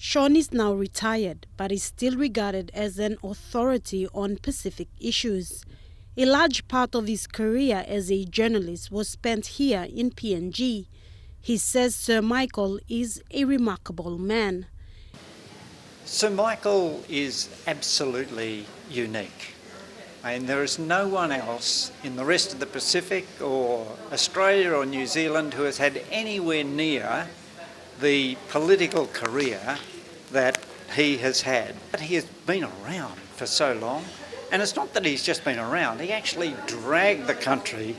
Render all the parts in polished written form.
Sean is now retired, but is still regarded as an authority on Pacific issues. A large part of his career as a journalist was spent here in PNG. He says Sir Michael is a remarkable man. Sir Michael is absolutely unique. And there is no one else in the rest of the Pacific or Australia or New Zealand who has had anywhere near the political career that he has had. But he has been around for so long, and it's not that he's just been around, he actually dragged the country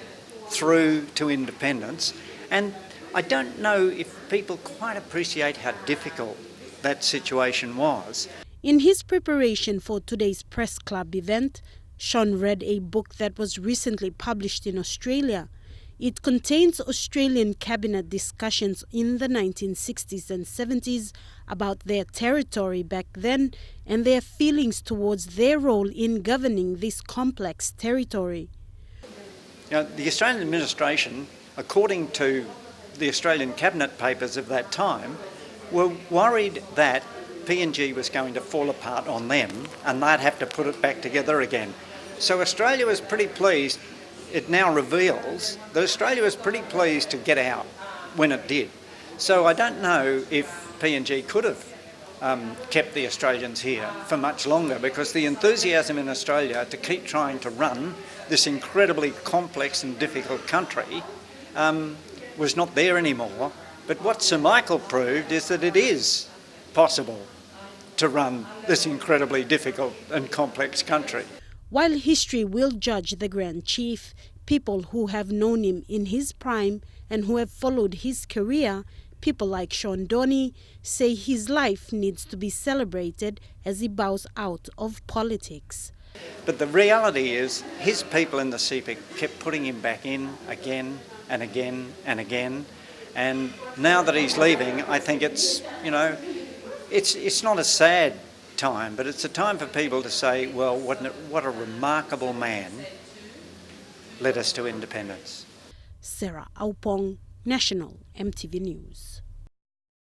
through to independence, and I don't know if people quite appreciate how difficult that situation was. In his preparation for today's press club event, Sean read a book that was recently published in Australia. It contains Australian cabinet discussions in the 1960s and 70s about their territory back then and their feelings towards their role in governing this complex territory. Now, the Australian administration, according to the Australian cabinet papers of that time, were worried that PNG was going to fall apart on them and they'd have to put it back together again. So Australia was pretty pleased. It now reveals that Australia was pretty pleased to get out when it did. So I don't know if PNG could have kept the Australians here for much longer, because the enthusiasm in Australia to keep trying to run this incredibly complex and difficult country was not there anymore. But what Sir Michael proved is that it is possible to run this incredibly difficult and complex country. While history will judge the Grand Chief, people who have known him in his prime and who have followed his career, people like Sean Dorney, say his life needs to be celebrated as he bows out of politics. But the reality is his people in the CPIC kept putting him back in again and again and again. And now that he's leaving, I think it's, it's not a sad time, but it's a time for people to say, well, what a remarkable man led us to independence. Sarah Aupong, National EMTV News.